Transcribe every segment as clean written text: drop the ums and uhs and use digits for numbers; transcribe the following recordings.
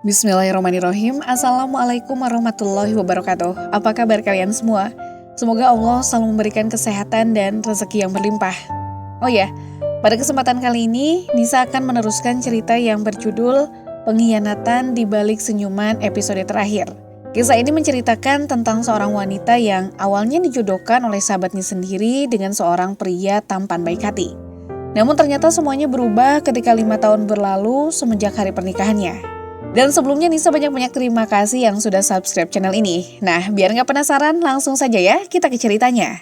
Bismillahirrahmanirrahim. Assalamualaikum warahmatullahi wabarakatuh. Apa kabar kalian semua? Semoga Allah selalu memberikan kesehatan dan rezeki yang berlimpah. Oh ya, pada kesempatan kali ini Nisa akan meneruskan cerita yang berjudul Pengkhianatan di Balik Senyuman episode terakhir. Kisah ini menceritakan tentang seorang wanita yang awalnya dijodohkan oleh sahabatnya sendiri dengan seorang pria tampan baik hati. Namun ternyata semuanya berubah ketika 5 tahun berlalu semenjak hari pernikahannya. Dan sebelumnya Nisa banyak-banyak terima kasih yang sudah subscribe channel ini. Nah, biar nggak penasaran, langsung saja ya kita ke ceritanya.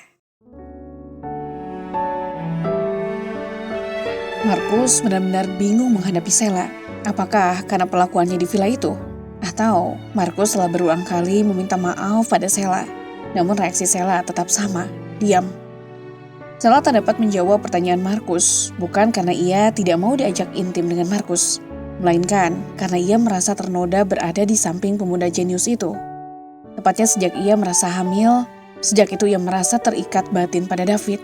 Markus benar-benar bingung menghadapi Sheila. Apakah karena pelakuannya di villa itu? Atau Markus telah berulang kali meminta maaf pada Sheila. Namun reaksi Sheila tetap sama, diam. Sheila tak dapat menjawab pertanyaan Markus, bukan karena ia tidak mau diajak intim dengan Markus, melainkan karena ia merasa ternoda berada di samping pemuda jenius itu. Tepatnya sejak ia merasa hamil, sejak itu ia merasa terikat batin pada David,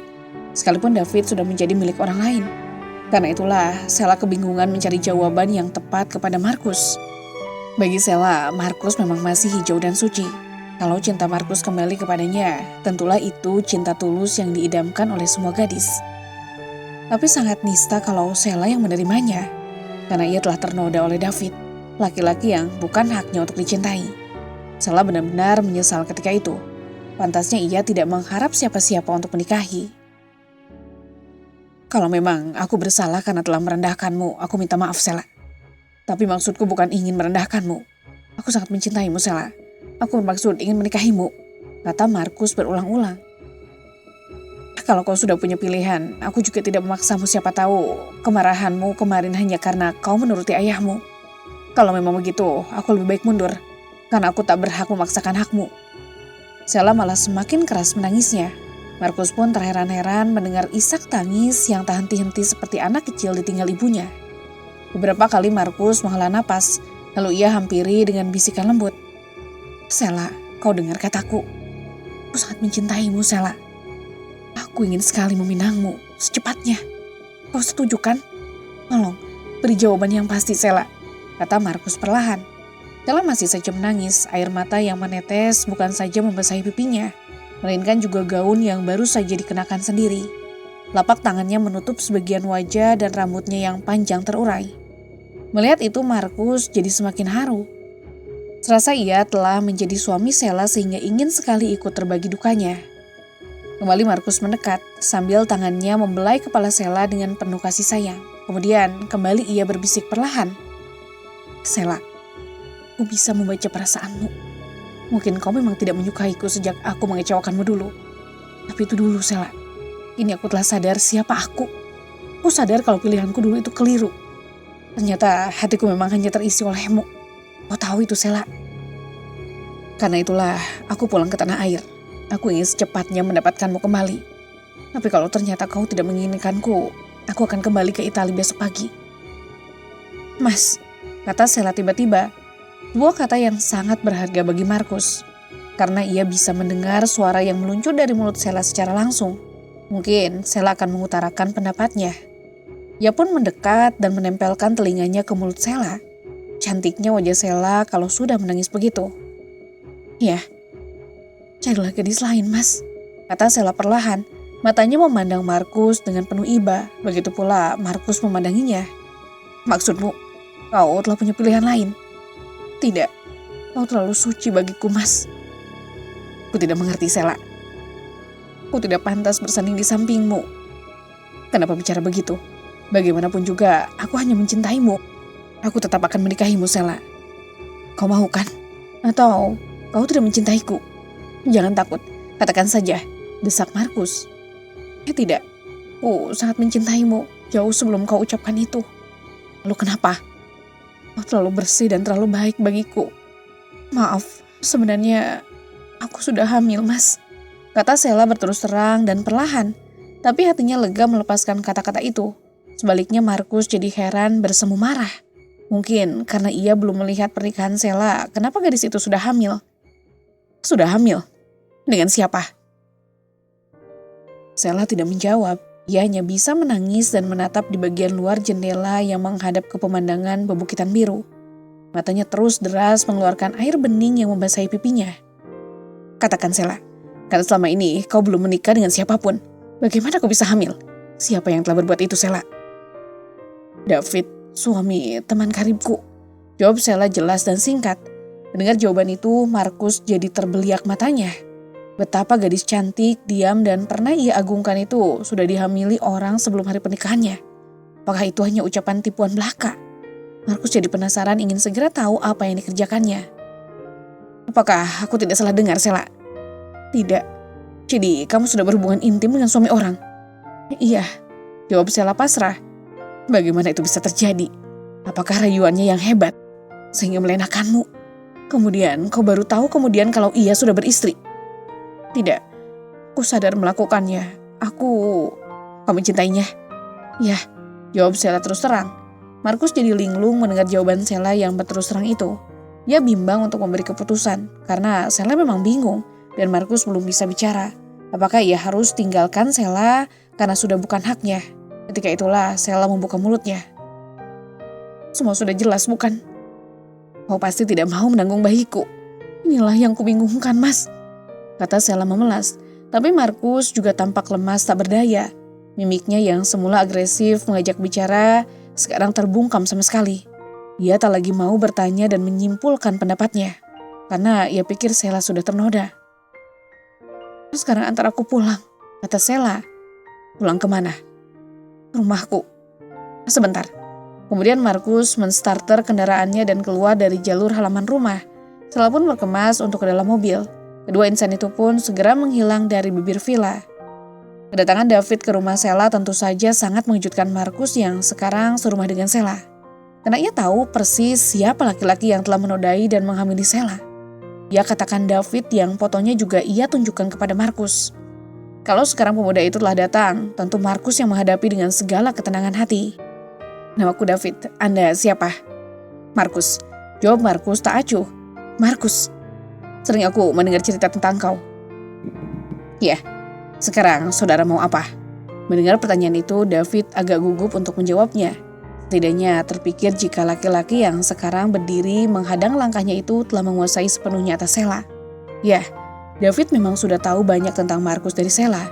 sekalipun David sudah menjadi milik orang lain. Karena itulah Sheila kebingungan mencari jawaban yang tepat kepada Markus. Bagi Sheila, Markus memang masih hijau dan suci. Kalau cinta Markus kembali kepadanya, tentulah itu cinta tulus yang diidamkan oleh semua gadis. Tapi sangat nista kalau Sheila yang menerimanya, karena ia telah ternoda oleh David, laki-laki yang bukan haknya untuk dicintai. Sheila benar-benar menyesal ketika itu. Pantasnya ia tidak mengharap siapa-siapa untuk menikahi. Kalau memang aku bersalah karena telah merendahkanmu, aku minta maaf Sheila. Tapi maksudku bukan ingin merendahkanmu. Aku sangat mencintaimu Sheila. Aku bermaksud ingin menikahimu, kata Markus berulang-ulang. Kalau kau sudah punya pilihan, aku juga tidak memaksamu, siapa tahu kemarahanmu kemarin hanya karena kau menuruti ayahmu. Kalau memang begitu, aku lebih baik mundur, karena aku tak berhak memaksakan hakmu. Sheila malah semakin keras menangisnya. Markus pun terheran-heran mendengar isak tangis yang tak henti-henti seperti anak kecil ditinggal ibunya. Beberapa kali Markus menghela napas, lalu ia hampiri dengan bisikan lembut. Sheila, kau dengar kataku. Aku sangat mencintaimu, Sheila. Aku ingin sekali meminangmu secepatnya. Kau setuju kan? Tolong, beri jawaban yang pasti, Sheila, kata Markus perlahan. Sheila masih saja menangis, air mata yang menetes bukan saja membasahi pipinya, melainkan juga gaun yang baru saja dikenakan sendiri. Lapak tangannya menutup sebagian wajah dan rambutnya yang panjang terurai. Melihat itu Markus jadi semakin haru. Serasa ia telah menjadi suami Sheila sehingga ingin sekali ikut terbagi dukanya. Kembali Markus mendekat sambil tangannya membelai kepala Sheila dengan penuh kasih sayang. Kemudian kembali ia berbisik perlahan. Sheila, aku bisa membaca perasaanmu. Mungkin kau memang tidak menyukaiku sejak aku mengecewakanmu dulu. Tapi itu dulu Sheila. Kini aku telah sadar siapa aku. Aku sadar kalau pilihanku dulu itu keliru. Ternyata hatiku memang hanya terisi olehmu. Kau tahu itu Sheila. Karena itulah aku pulang ke tanah air. Aku ingin secepatnya mendapatkanmu kembali. Tapi kalau ternyata kau tidak menginginkanku, aku akan kembali ke Italia besok pagi. Mas, kata Sheila tiba-tiba. Sebuah kata yang sangat berharga bagi Markus. Karena ia bisa mendengar suara yang meluncur dari mulut Sheila secara langsung. Mungkin Sheila akan mengutarakan pendapatnya. Ia pun mendekat dan menempelkan telinganya ke mulut Sheila. Cantiknya wajah Sheila kalau sudah menangis begitu. Ya, carilah gadis lain, Mas, kata Sheila perlahan. Matanya memandang Markus dengan penuh iba. Begitu pula Markus memandanginya. Maksudmu, kau telah punya pilihan lain? Tidak, kau terlalu suci bagiku, Mas. Aku tidak mengerti, Sheila. Aku tidak pantas bersanding di sampingmu. Kenapa bicara begitu? Bagaimanapun juga, aku hanya mencintaimu. Aku tetap akan menikahimu, Sheila. Kau mau kan? Atau kau tidak mencintaiku? Jangan takut, katakan saja, desak Markus. Tidak, aku sangat mencintaimu jauh sebelum kau ucapkan itu. Lalu kenapa? Kau terlalu bersih dan terlalu baik bagiku. Maaf, sebenarnya aku sudah hamil, Mas, kata Sheila berterus terang dan perlahan. Tapi hatinya lega melepaskan kata-kata itu. Sebaliknya Markus jadi heran bersemu marah. Mungkin karena ia belum melihat pernikahan Sheila, kenapa gadis itu sudah hamil? Sudah hamil? Dengan siapa? Sheila tidak menjawab. Ia hanya bisa menangis dan menatap di bagian luar jendela yang menghadap ke pemandangan bebukitan biru. Matanya terus deras mengeluarkan air bening yang membasahi pipinya. Katakan Sela, karena selama ini kau belum menikah dengan siapapun. Bagaimana kau bisa hamil? Siapa yang telah berbuat itu Sela? David, suami teman karibku. Jawab Sela jelas dan singkat. Mendengar jawaban itu, Markus jadi terbeliak matanya. Betapa gadis cantik, diam, dan pernah ia agungkan itu sudah dihamili orang sebelum hari pernikahannya. Apakah itu hanya ucapan tipuan belaka? Markus jadi penasaran ingin segera tahu apa yang dikerjakannya. Apakah aku tidak salah dengar, Sela? Tidak. Jadi kamu sudah berhubungan intim dengan suami orang? Iya, jawab Sela pasrah. Bagaimana itu bisa terjadi? Apakah rayuannya yang hebat sehingga melenakanmu? Kemudian kau baru tahu kalau ia sudah beristri? Tidak, aku sadar melakukannya. Kamu mencintainya? Ya, jawab Sela terus terang. Markus jadi linglung mendengar jawaban Sela yang berterus terang itu. Dia bimbang untuk memberi keputusan karena Sela memang bingung dan Markus belum bisa bicara. Apakah ia harus tinggalkan Sela karena sudah bukan haknya? Ketika itulah Sela membuka mulutnya. Semua sudah jelas bukan? Kau pasti tidak mau menanggung bayiku. Inilah yang kubingungkan, Mas, kata Sela memelas. Tapi Markus juga tampak lemas tak berdaya. Mimiknya yang semula agresif mengajak bicara sekarang terbungkam sama sekali. Ia tak lagi mau bertanya dan menyimpulkan pendapatnya karena ia pikir Sela sudah ternoda. Sekarang antar aku pulang, kata Sela. Pulang kemana? Rumahku. Sebentar. Kemudian Markus menstarter kendaraannya dan keluar dari jalur halaman rumah. Sela pun berkemas untuk ke dalam mobil. Kedua insan itu pun segera menghilang dari bibir villa. Kedatangan David ke rumah Sela tentu saja sangat mengejutkan Markus yang sekarang serumah dengan Sela. Karena ia tahu persis siapa laki-laki yang telah menodai dan menghamili Sela. Ia katakan David yang fotonya juga ia tunjukkan kepada Markus. Kalau sekarang pemuda itu telah datang, tentu Markus yang menghadapi dengan segala ketenangan hati. Namaku David, Anda siapa? Markus, jawab Markus tak acuh. Markus, sering aku mendengar cerita tentang kau. Ya, sekarang saudara mau apa? Mendengar pertanyaan itu, David agak gugup untuk menjawabnya. Setidaknya terpikir jika laki-laki yang sekarang berdiri menghadang langkahnya itu telah menguasai sepenuhnya atas Sela. Ya, David memang sudah tahu banyak tentang Markus dari Sela.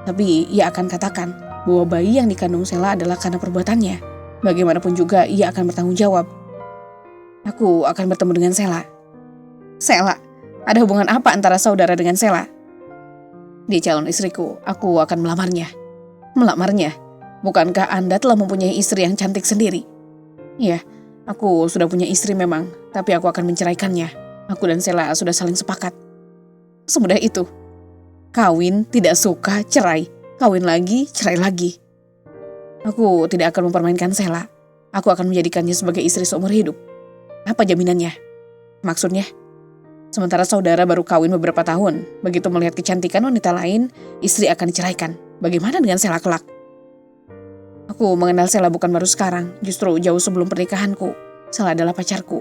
Tapi ia akan katakan bahwa bayi yang dikandung Sela adalah karena perbuatannya. Bagaimanapun juga ia akan bertanggung jawab. Aku akan bertemu dengan Sela. Sela? Ada hubungan apa antara saudara dengan Sela? Dia calon istriku, aku akan melamarnya. Melamarnya? Bukankah Anda telah mempunyai istri yang cantik sendiri? Iya, aku sudah punya istri memang, tapi aku akan menceraikannya. Aku dan Sela sudah saling sepakat. Semudah itu. Kawin, tidak suka, cerai. Kawin lagi, cerai lagi. Aku tidak akan mempermainkan Sela. Aku akan menjadikannya sebagai istri seumur hidup. Apa jaminannya? Maksudnya? Sementara saudara baru kawin beberapa tahun, begitu melihat kecantikan wanita lain, istri akan diceraikan. Bagaimana dengan Sela kelak? Aku mengenal Sela bukan baru sekarang, justru jauh sebelum pernikahanku. Sela adalah pacarku.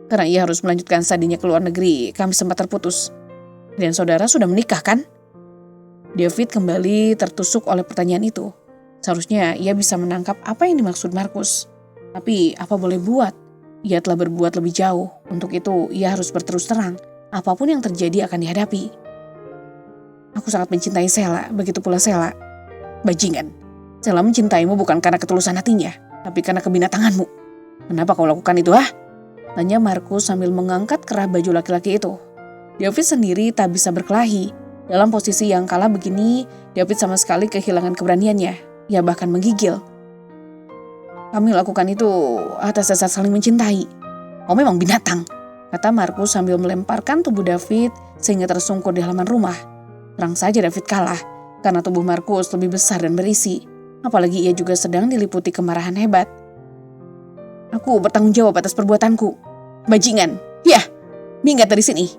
Karena ia harus melanjutkan studinya ke luar negeri, kami sempat terputus. Dan saudara sudah menikah kan? David kembali tertusuk oleh pertanyaan itu. Seharusnya ia bisa menangkap apa yang dimaksud Markus. Tapi apa boleh buat? Ia telah berbuat lebih jauh. Untuk itu ia harus berterus terang. Apapun yang terjadi akan dihadapi. Aku sangat mencintai Sela, begitu pula Sela. Bajingan. Sela mencintaimu bukan karena ketulusan hatinya, tapi karena kebinatanganmu. Kenapa kau lakukan itu, ah? Tanya Markus sambil mengangkat kerah baju laki-laki itu. David sendiri tak bisa berkelahi. Dalam posisi yang kalah begini, David sama sekali kehilangan keberaniannya. Ia bahkan menggigil. Kami lakukan itu atas dasar saling mencintai. Kau memang binatang, kata Markus sambil melemparkan tubuh David sehingga tersungkur di halaman rumah. Terang saja David kalah, karena tubuh Markus lebih besar dan berisi. Apalagi ia juga sedang diliputi kemarahan hebat. Aku bertanggung jawab atas perbuatanku. Bajingan, ya, minggat dari sini,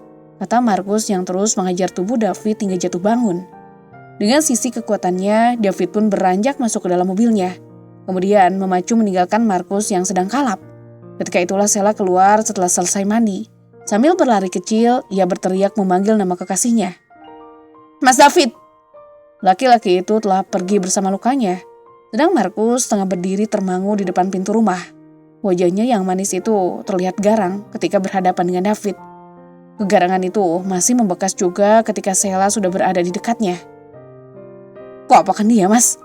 kata Markus yang terus mengajar tubuh David hingga jatuh bangun. Dengan sisi kekuatannya, David pun beranjak masuk ke dalam mobilnya. Kemudian memacu meninggalkan Markus yang sedang kalap. Ketika itulah Sela keluar setelah selesai mandi. Sambil berlari kecil, ia berteriak memanggil nama kekasihnya. Mas David! Laki-laki itu telah pergi bersama lukanya. Sedang Markus tengah berdiri termangu di depan pintu rumah. Wajahnya yang manis itu terlihat garang ketika berhadapan dengan David. Kegarangan itu masih membekas juga ketika Sheila sudah berada di dekatnya. "Kok apakan dia, Mas?"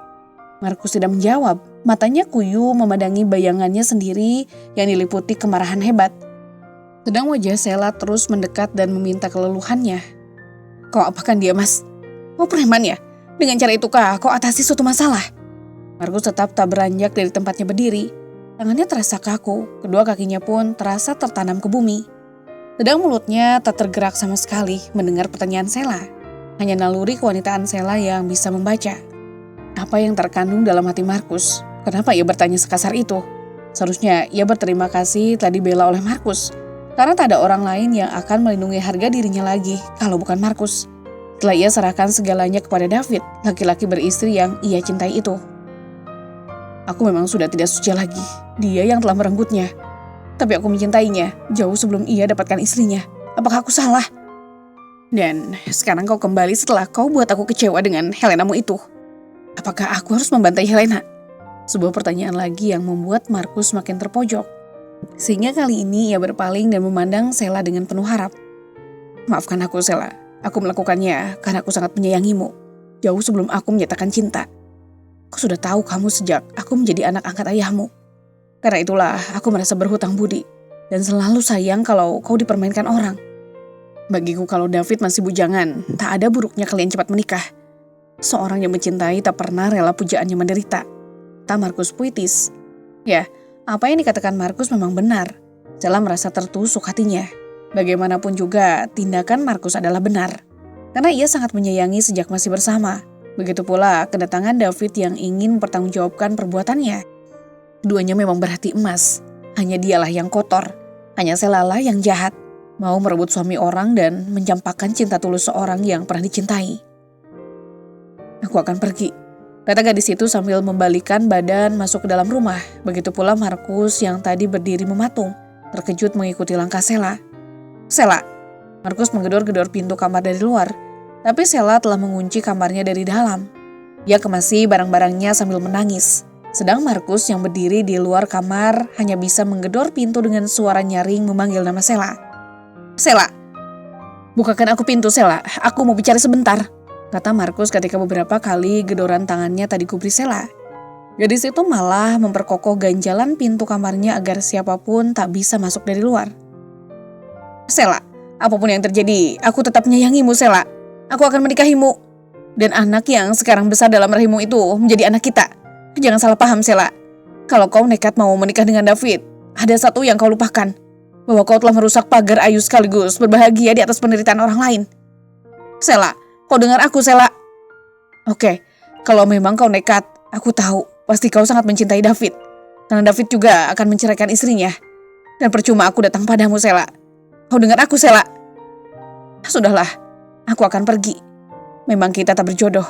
Markus tidak menjawab. Matanya kuyu memandangi bayangannya sendiri yang diliputi kemarahan hebat. Sedang wajah Sheila terus mendekat dan meminta keluluhannya. "Kau apakan dia, Mas? Kau preman ya? Dengan cara itukah kau atasi suatu masalah?" Markus tetap tak beranjak dari tempatnya berdiri. Tangannya terasa kaku, kedua kakinya pun terasa tertanam ke bumi. Sedang mulutnya tak tergerak sama sekali mendengar pertanyaan Sheila. Hanya naluri kewanitaan Sheila yang bisa membaca. Apa yang terkandung dalam hati Markus? Kenapa ia bertanya sekasar itu? Seharusnya ia berterima kasih telah dibela oleh Markus. Karena tak ada orang lain yang akan melindungi harga dirinya lagi kalau bukan Markus. Setelah ia serahkan segalanya kepada David, laki-laki beristri yang ia cintai itu. "Aku memang sudah tidak suci lagi. Dia yang telah merenggutnya. Tapi aku mencintainya jauh sebelum ia dapatkan istrinya. Apakah aku salah? Dan sekarang kau kembali setelah kau buat aku kecewa dengan Helenamu itu. Apakah aku harus membantai Helena?" Sebuah pertanyaan lagi yang membuat Markus makin terpojok. Sehingga kali ini ia berpaling dan memandang Sheila dengan penuh harap. "Maafkan aku, Sheila. Aku melakukannya karena aku sangat menyayangimu. Jauh sebelum aku menyatakan cinta. Aku sudah tahu kamu sejak aku menjadi anak angkat ayahmu. Karena itulah aku merasa berhutang budi dan selalu sayang kalau kau dipermainkan orang. Bagiku kalau David masih bujangan, tak ada buruknya kalian cepat menikah. Seorang yang mencintai tak pernah rela pujaannya menderita." Kata Markus puitis. Ya, apa yang dikatakan Markus memang benar. Sheila merasa tertusuk hatinya. Bagaimanapun juga, tindakan Markus adalah benar. Karena ia sangat menyayangi sejak masih bersama. Begitu pula kedatangan David yang ingin mempertanggungjawabkan perbuatannya. Keduanya memang berhati emas. Hanya dialah yang kotor. Hanya Sheila lah yang jahat. Mau merebut suami orang dan mencampakkan cinta tulus seorang yang pernah dicintai. "Aku akan pergi," kata gadis itu sambil membalikan badan masuk ke dalam rumah. Begitu pula Markus yang tadi berdiri mematung, terkejut mengikuti langkah Sheila. "Sheila!" Markus menggedor-gedor pintu kamar dari luar, tapi Sheila telah mengunci kamarnya dari dalam. Ia kemasi barang-barangnya sambil menangis. Sedang Markus yang berdiri di luar kamar hanya bisa menggedor pintu dengan suara nyaring memanggil nama Sheila. "Sheila! Bukakan aku pintu, Sheila. Aku mau bicara sebentar," kata Markus ketika beberapa kali gedoran tangannya tadi kubri Sheila. Gadis itu malah memperkokoh ganjalan pintu kamarnya agar siapapun tak bisa masuk dari luar. "Sheila, apapun yang terjadi, aku tetap menyayangimu, Sheila. Aku akan menikahimu. Dan anak yang sekarang besar dalam rahimmu itu menjadi anak kita. Jangan salah paham, Sheila. Kalau kau nekat mau menikah dengan David, ada satu yang kau lupakan. Bahwa kau telah merusak pagar Ayu sekaligus berbahagia di atas penderitaan orang lain. Sheila, kau dengar aku, Sheila. Oke, kalau memang kau nekat, aku tahu pasti kau sangat mencintai David. Karena David juga akan menceraikan istrinya. Dan percuma aku datang padamu, Sheila. Kau dengar aku, Sheila? Sudahlah, aku akan pergi. Memang kita tak berjodoh."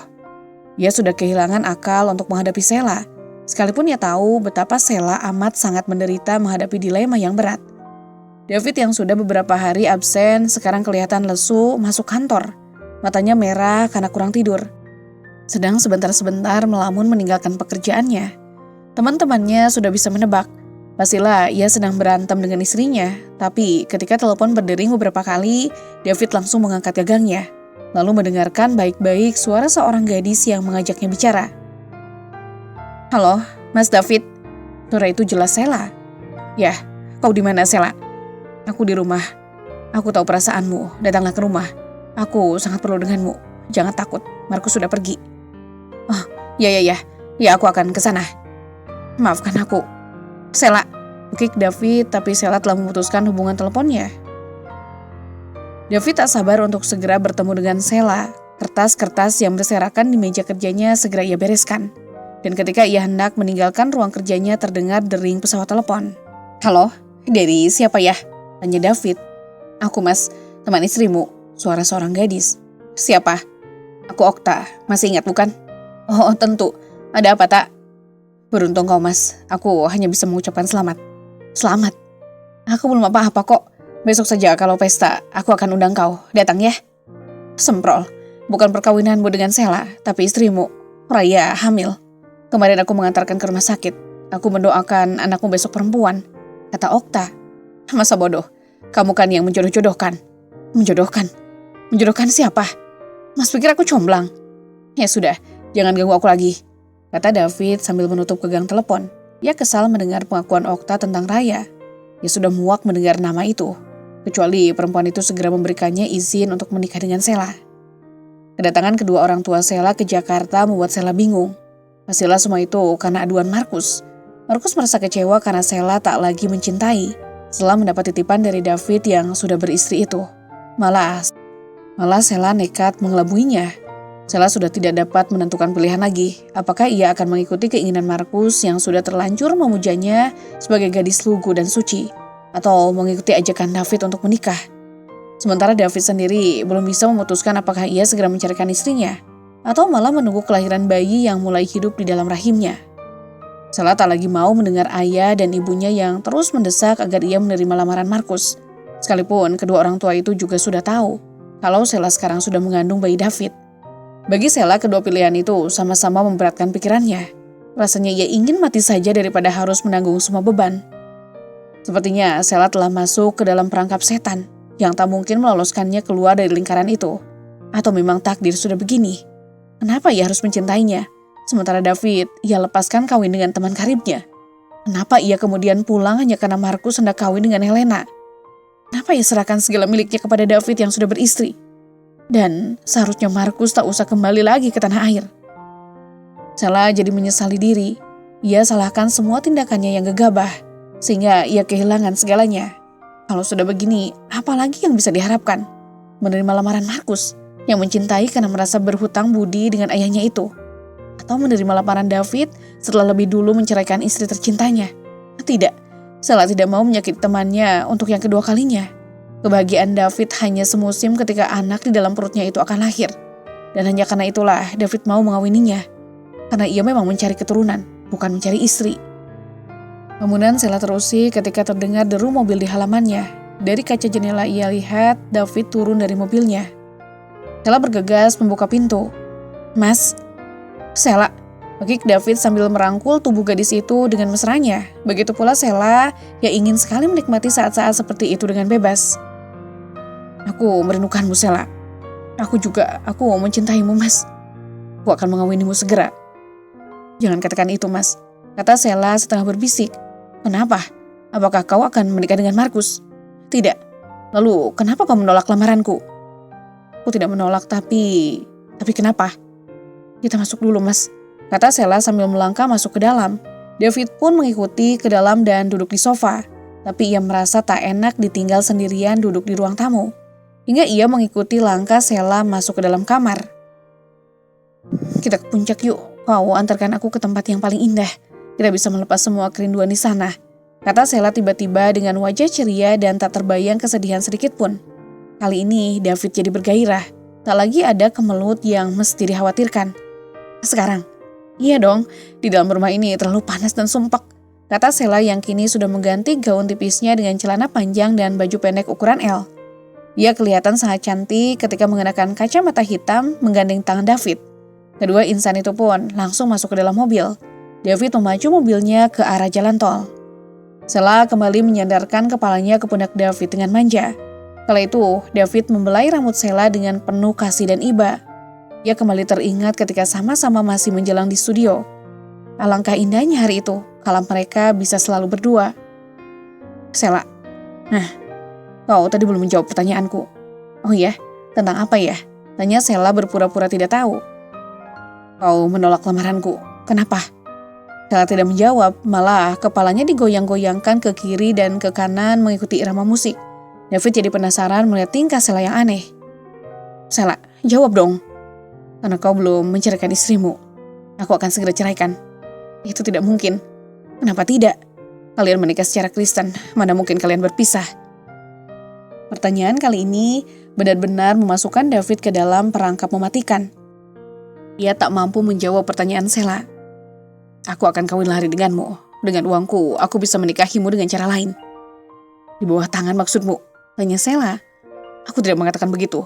Ia sudah kehilangan akal untuk menghadapi Sheila. Sekalipun ia tahu betapa Sheila amat sangat menderita menghadapi dilema yang berat. David yang sudah beberapa hari absen sekarang kelihatan lesu masuk kantor. Matanya merah karena kurang tidur. Sedang sebentar-sebentar melamun meninggalkan pekerjaannya. Teman-temannya sudah bisa menebak. Pastilah ia sedang berantem dengan istrinya. Tapi ketika telepon berdering beberapa kali, David langsung mengangkat gagangnya. Lalu mendengarkan baik-baik suara seorang gadis yang mengajaknya bicara. "Halo, Mas David." Suara itu jelas Sheila. "Ya, kau di mana, Sheila?" "Aku di rumah. Aku tahu perasaanmu. Datanglah ke rumah. Aku sangat perlu denganmu. Jangan takut. Markus sudah pergi." "Oh, ya. Ya, aku akan ke sana." "Maafkan aku, Sheila." Bekik David, tapi Sheila telah memutuskan hubungan teleponnya. David tak sabar untuk segera bertemu dengan Sheila. Kertas-kertas yang berserakan di meja kerjanya segera ia bereskan. Dan ketika ia hendak meninggalkan ruang kerjanya terdengar dering pesawat telepon. "Halo, dari siapa ya?" tanya David. "Aku, Mas, teman istrimu," suara seorang gadis. "Siapa?" "Aku Okta, masih ingat bukan?" "Oh, tentu. Ada apa, tak?" "Beruntung kau, Mas. Aku hanya bisa mengucapkan selamat." "Selamat? Aku belum apa-apa kok. Besok saja kalau pesta, aku akan undang kau. Datang ya." "Semprol. Bukan perkawinanmu dengan Sheila, tapi istrimu, Raya, hamil. Kemarin aku mengantarkan ke rumah sakit. Aku mendoakan anakmu besok perempuan. kata Okta. Masa bodoh, kamu kan yang menjodoh-jodohkan. Menjodohkan? Menjodohkan siapa? Mas pikir aku comblang? Ya sudah, jangan ganggu aku lagi, kata David sambil menutup ke gang telepon. Ia kesal mendengar pengakuan Okta tentang Raya. Ia sudah muak mendengar nama itu. Kecuali perempuan itu segera memberikannya izin untuk menikah dengan Sheila. Kedatangan kedua orang tua Sheila ke Jakarta membuat Sheila bingung. Pastilah semua itu karena aduan Markus. Markus merasa kecewa karena Sheila tak lagi mencintai setelah mendapat titipan dari David yang sudah beristri itu. Malah Sheila nekat mengelabuinya. Sheila sudah tidak dapat menentukan pilihan lagi. Apakah ia akan mengikuti keinginan Markus yang sudah terlanjur memujanya sebagai gadis lugu dan suci, atau mengikuti ajakan David untuk menikah. Sementara David sendiri belum bisa memutuskan apakah ia segera menceraikan istrinya, atau malah menunggu kelahiran bayi yang mulai hidup di dalam rahimnya. Sheila tak lagi mau mendengar ayah dan ibunya yang terus mendesak agar ia menerima lamaran Markus. Sekalipun kedua orang tua itu juga sudah tahu kalau Sheila sekarang sudah mengandung bayi David. Bagi Sheila, kedua pilihan itu sama-sama memberatkan pikirannya. Rasanya ia ingin mati saja daripada harus menanggung semua beban. Sepertinya Sheila telah masuk ke dalam perangkap setan yang tak mungkin meloloskannya keluar dari lingkaran itu. Atau memang takdir sudah begini? Kenapa ia harus mencintainya? Sementara David, ia lepaskan kawin dengan teman karibnya. Kenapa ia kemudian pulang hanya karena Markus hendak kawin dengan Helena? Kenapa ia serahkan segala miliknya kepada David yang sudah beristri? Dan seharusnya Markus tak usah kembali lagi ke tanah air. Sheila jadi menyesali diri. Ia salahkan semua tindakannya yang gegabah, sehingga ia kehilangan segalanya. Kalau sudah begini, apa lagi yang bisa diharapkan? Menerima lamaran Markus yang mencintai karena merasa berhutang budi dengan ayahnya itu? Atau menerima lamaran David setelah lebih dulu menceraikan istri tercintanya? Tidak, Sheila tidak mau menyakiti temannya untuk yang kedua kalinya. Kebahagiaan David hanya semusim ketika anak di dalam perutnya itu akan lahir. Dan hanya karena itulah David mau mengawininya. Karena ia memang mencari keturunan, bukan mencari istri. Kemudian Sheila terusik ketika terdengar deru mobil di halamannya. Dari kaca jendela ia lihat David turun dari mobilnya. Sheila bergegas membuka pintu. "Mas." "Sheila," bekik David sambil merangkul tubuh gadis itu dengan mesranya. Begitu pula Sheila yang ingin sekali menikmati saat-saat seperti itu dengan bebas. "Aku merindukanmu, Sheila. Aku mencintaimu, Mas. Aku akan mengawinimu segera." "Jangan katakan itu, Mas," kata Sheila setengah berbisik. "Kenapa? Apakah kau akan menikah dengan Markus?" "Tidak." "Lalu kenapa kau menolak lamaranku?" "Aku tidak menolak, tapi kenapa?" "Kita masuk dulu, Mas," kata Sheila sambil melangkah masuk ke dalam. David pun mengikuti ke dalam dan duduk di sofa. Tapi ia merasa tak enak ditinggal sendirian duduk di ruang tamu. Hingga ia mengikuti langkah Sheila masuk ke dalam kamar. "Kita ke puncak yuk, kau antarkan aku ke tempat yang paling indah. Kita bisa melepas semua kerinduan di sana," kata Sheila tiba-tiba dengan wajah ceria dan tak terbayang kesedihan sedikit pun. Kali ini David jadi bergairah. Tak lagi ada kemelut yang mesti dikhawatirkan. "Sekarang?" "Iya dong, di dalam rumah ini terlalu panas dan sumpek," kata Sheila yang kini sudah mengganti gaun tipisnya dengan celana panjang dan baju pendek ukuran L. Ia kelihatan sangat cantik ketika mengenakan kacamata hitam menggandeng tangan David. Kedua insan itu pun langsung masuk ke dalam mobil. David memacu mobilnya ke arah jalan tol. Sheila kembali menyandarkan kepalanya ke pundak David dengan manja. Kala itu, David membelai rambut Sheila dengan penuh kasih dan iba. Ia kembali teringat ketika sama-sama masih menjelang di studio. Alangkah indahnya hari itu, kalau mereka bisa selalu berdua. "Sheila, kau tadi belum menjawab pertanyaanku." "Oh ya, tentang apa ya?" tanya Sheila berpura-pura tidak tahu. "Kau menolak lamaranku, kenapa?" Sheila tidak menjawab, malah kepalanya digoyang-goyangkan ke kiri dan ke kanan mengikuti irama musik. David jadi penasaran melihat tingkah Sheila yang aneh. "Sheila, jawab dong." "Karena kau belum menceraikan istrimu, aku akan segera ceraikan." "Itu tidak mungkin." "Kenapa tidak? Kalian menikah secara Kristen, mana mungkin kalian berpisah?" Pertanyaan kali ini benar-benar memasukkan David ke dalam perangkap mematikan. Ia tak mampu menjawab pertanyaan Sheila. "Aku akan kawin lari denganmu. Dengan uangku, aku bisa menikahimu dengan cara lain." "Di bawah tangan maksudmu?" tanya Sheila. "Aku tidak mengatakan begitu.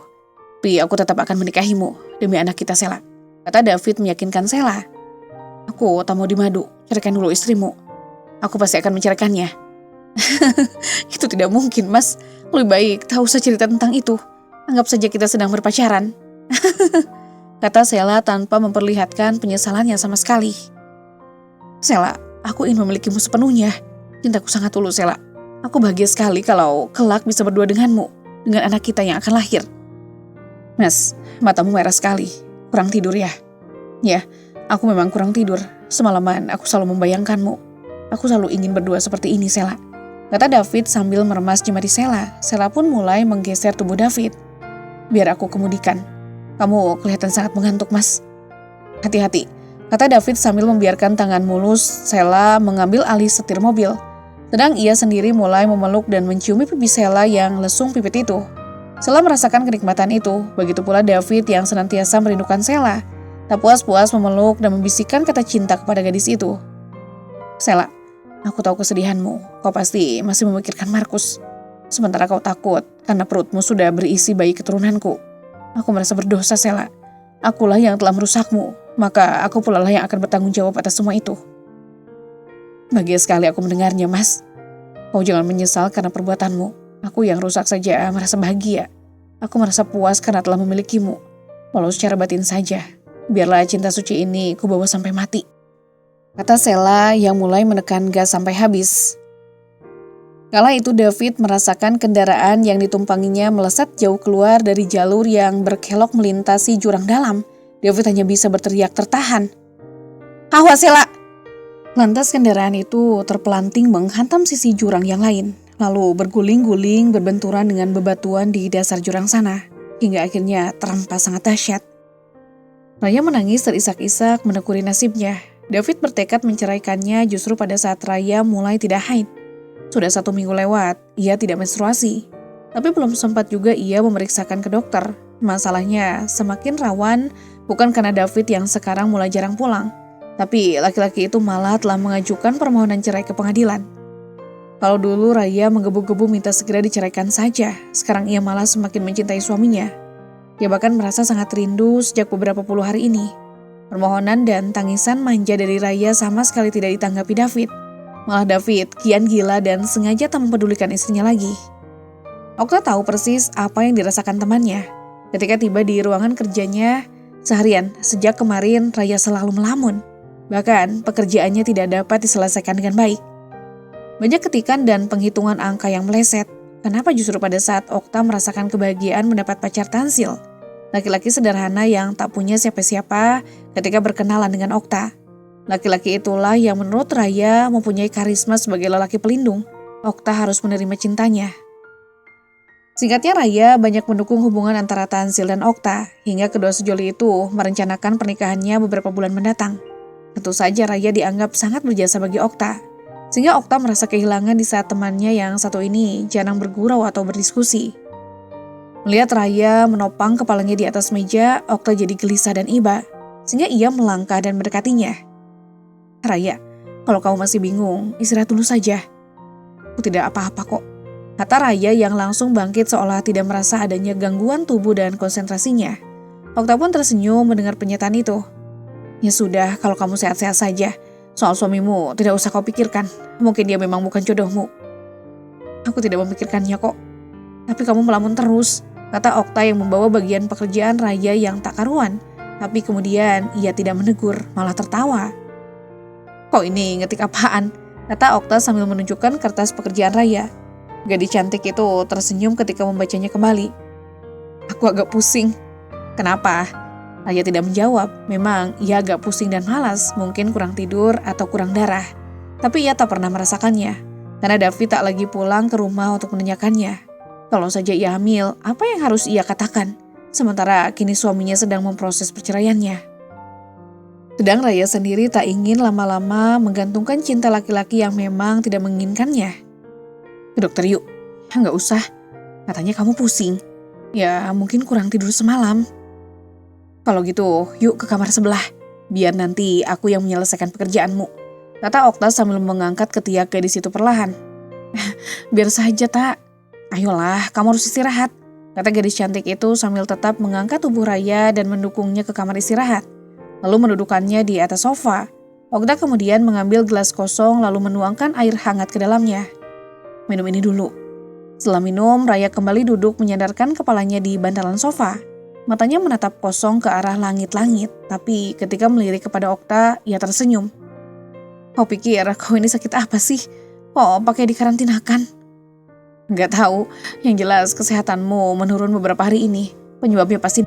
Tapi aku tetap akan menikahimu demi anak kita, Sheila," kata David meyakinkan Sheila. "Aku tak mau dimadu. Ceraikan dulu istrimu. Aku pasti akan menceraikannya." Itu tidak mungkin, Mas. Lebih baik tak usah cerita tentang itu. Anggap saja kita sedang berpacaran. Kata Sela tanpa memperlihatkan penyesalannya sama sekali. Sela, aku ingin memilikimu sepenuhnya. Cintaku sangat tulus, Sela. Aku bahagia sekali kalau kelak bisa berdua denganmu, dengan anak kita yang akan lahir. Mas, matamu merah sekali. Kurang tidur ya? Ya, aku memang kurang tidur. Semalaman aku selalu membayangkanmu. Aku selalu ingin berdua seperti ini, Sela. Kata David sambil meremas jemari Sela. Sela pun mulai menggeser tubuh David. Biar aku kemudikan. Kamu kelihatan sangat mengantuk, Mas. Hati-hati, kata David sambil membiarkan tangan mulus Sela mengambil alih setir mobil. Sedang ia sendiri mulai memeluk dan menciumi pipi Sela yang lesung pipit itu. Sela merasakan kenikmatan itu, begitu pula David yang senantiasa merindukan Sela. Tak puas-puas memeluk dan membisikkan kata cinta kepada gadis itu. Sela, aku tahu kesedihanmu. Kau pasti masih memikirkan Markus. Sementara kau takut karena perutmu sudah berisi bayi keturunanku. Aku merasa berdosa, Sela. Akulah yang telah merusakmu. Maka aku pula lah yang akan bertanggung jawab atas semua itu. Bahagia sekali aku mendengarnya, Mas. Kau jangan menyesal karena perbuatanmu. Aku yang rusak saja merasa bahagia. Aku merasa puas karena telah memilikimu. Walau secara batin saja. Biarlah cinta suci ini kubawa sampai mati. Kata Sela yang mulai menekan gas sampai habis. Kala itu David merasakan kendaraan yang ditumpanginya melesat jauh keluar dari jalur yang berkelok melintasi jurang dalam. David hanya bisa berteriak tertahan. Awas, Sela! Lantas kendaraan itu terpelanting menghantam sisi jurang yang lain. Lalu berguling-guling berbenturan dengan bebatuan di dasar jurang sana. Hingga akhirnya terhempas sangat dahsyat. Raya menangis terisak-isak menekuni nasibnya. David bertekad menceraikannya justru pada saat Raya mulai tidak haid. Sudah 1 minggu lewat, ia tidak menstruasi. Tapi belum sempat juga ia memeriksakan ke dokter. Masalahnya semakin rawan bukan karena David yang sekarang mulai jarang pulang. Tapi laki-laki itu malah telah mengajukan permohonan cerai ke pengadilan. Kalau dulu Raya menggebu-gebu minta segera diceraikan saja, sekarang ia malah semakin mencintai suaminya. Dia bahkan merasa sangat rindu sejak beberapa puluh hari ini. Permohonan dan tangisan manja dari Raya sama sekali tidak ditanggapi David. Malah David kian gila dan sengaja tak mempedulikan istrinya lagi. Okta tahu persis apa yang dirasakan temannya. Ketika tiba di ruangan kerjanya, seharian sejak kemarin Raya selalu melamun. Bahkan pekerjaannya tidak dapat diselesaikan dengan baik. Banyak ketikan dan penghitungan angka yang meleset. Kenapa justru pada saat Okta merasakan kebahagiaan mendapat pacar Tansil? Laki-laki sederhana yang tak punya siapa-siapa ketika berkenalan dengan Okta. Laki-laki itulah yang menurut Raya mempunyai karisma sebagai lelaki pelindung. Okta harus menerima cintanya. Singkatnya Raya banyak mendukung hubungan antara Tansil dan Okta, hingga kedua sejoli itu merencanakan pernikahannya beberapa bulan mendatang. Tentu saja Raya dianggap sangat berjasa bagi Okta, sehingga Okta merasa kehilangan di saat temannya yang satu ini jarang bergurau atau berdiskusi. Melihat Raya menopang kepalanya di atas meja, Okta jadi gelisah dan iba, sehingga ia melangkah dan mendekatinya. Raya, kalau kamu masih bingung, istirahat dulu saja. Aku tidak apa-apa kok, kata Raya yang langsung bangkit seolah tidak merasa adanya gangguan tubuh dan konsentrasinya. Okta pun tersenyum mendengar pernyataan itu. Ya sudah, kalau kamu sehat-sehat saja. Soal suamimu tidak usah kau pikirkan, mungkin dia memang bukan jodohmu. Aku tidak memikirkannya kok, tapi kamu melamun terus, kata Okta yang membawa bagian pekerjaan Raya yang tak karuan. Tapi kemudian ia tidak menegur, malah tertawa. Kok ini ngetik apaan? Kata Okta sambil menunjukkan kertas pekerjaan Raya. Gadis cantik itu tersenyum ketika membacanya kembali. Aku agak pusing. Kenapa? Raya tidak menjawab. Memang ia agak pusing dan malas, mungkin kurang tidur atau kurang darah. Tapi ia tak pernah merasakannya, karena David tak lagi pulang ke rumah untuk menanyakannya. Kalau saja ia hamil, apa yang harus ia katakan? Sementara kini suaminya sedang memproses perceraiannya. Sedang Raya sendiri tak ingin lama-lama menggantungkan cinta laki-laki yang memang tidak menginginkannya. Ke dokter yuk. Nggak usah, katanya kamu pusing. Ya mungkin kurang tidur semalam. Kalau gitu yuk ke kamar sebelah, biar nanti aku yang menyelesaikan pekerjaanmu, kata Okta sambil mengangkat ketiak gadis itu perlahan. Biar saja tak. Ayolah, kamu harus istirahat, kata gadis cantik itu sambil tetap mengangkat tubuh Raya dan mendukungnya ke kamar istirahat. Lalu mendudukannya di atas sofa. Okta kemudian mengambil gelas kosong lalu menuangkan air hangat ke dalamnya. minum ini dulu. Setelah minum, Raya kembali duduk menyandarkan kepalanya di bantalan sofa. Matanya menatap kosong ke arah langit-langit, tapi ketika melirik kepada Okta, ia tersenyum. Kau pikir kau ini sakit apa sih? Kok pakai dikarantinakan? Gak tahu, yang jelas kesehatanmu menurun beberapa hari ini. Penyebabnya pasti...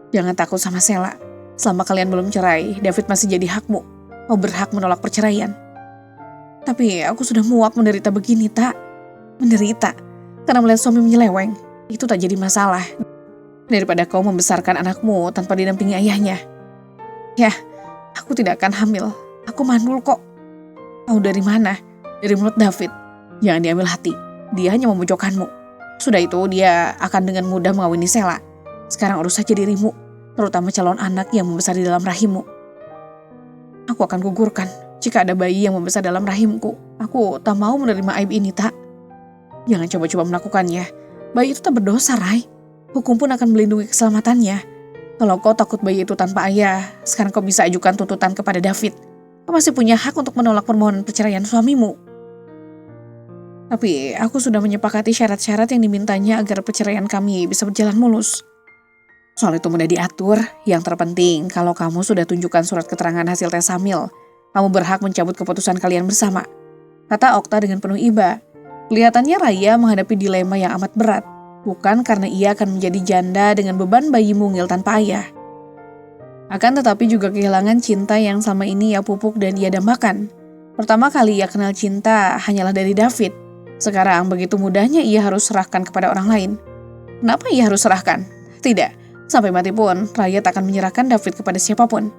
Jangan takut sama Sela. Selama kalian belum cerai, David masih jadi hakmu. Kau berhak menolak perceraian. Tapi aku sudah muak menderita begini, Tak. Menderita karena melihat suami menyeleweng. Itu tak jadi masalah daripada kau membesarkan anakmu tanpa didampingi ayahnya. Ya, aku tidak akan hamil. Aku mandul kok. Tahu dari mana? Dari mulut David. Jangan diambil hati. Dia hanya memojokkanmu. Sudah itu dia akan dengan mudah mengawini Sela. Sekarang urus saja dirimu, terutama calon anak yang membesar di dalam rahimmu. Aku akan gugurkan jika ada bayi yang membesar dalam rahimku. Aku tak mau menerima aib ini, Tak. Jangan coba-coba melakukannya. Bayi itu tak berdosa, Rai. Hukum pun akan melindungi keselamatannya. Kalau kau takut bayi itu tanpa ayah, sekarang kau bisa ajukan tuntutan kepada David. Kau masih punya hak untuk menolak permohonan perceraian suamimu. Tapi aku sudah menyepakati syarat-syarat yang dimintanya agar perceraian kami bisa berjalan mulus. Soal itu mudah diatur. Yang terpenting, kalau kamu sudah tunjukkan surat keterangan hasil tes hamil, kamu berhak mencabut keputusan kalian bersama, kata Okta dengan penuh iba. Kelihatannya Raya menghadapi dilema yang amat berat, bukan karena ia akan menjadi janda dengan beban bayi mungil tanpa ayah. Akan tetapi juga kehilangan cinta yang selama ini ia pupuk dan ia dambakan. Pertama kali ia kenal cinta hanyalah dari David. Sekarang begitu mudahnya ia harus serahkan kepada orang lain. Kenapa ia harus serahkan? Tidak, sampai mati pun Raya tak akan menyerahkan David kepada siapapun.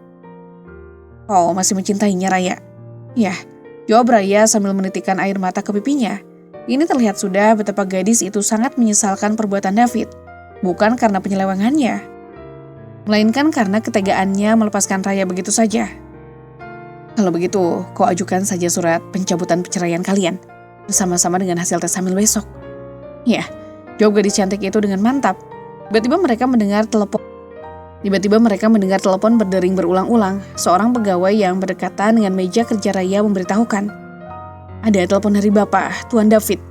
Kau masih mencintainya, Raya? Ya, jawab Raya sambil menitikkan air mata ke pipinya. Ini terlihat sudah betapa gadis itu sangat menyesalkan perbuatan David. Bukan karena penyelewengannya, melainkan karena ketegaannya melepaskan Raya begitu saja. Kalau begitu, kau ajukan saja surat pencabutan perceraian kalian, bersama-sama dengan hasil tes hamil besok. Ya, jawab gadis cantik itu dengan mantap. Tiba-tiba mereka mendengar telepon berdering berulang-ulang. Seorang pegawai yang berdekatan dengan meja kerja Raya memberitahukan. Ada telepon dari Bapak, Tuan David.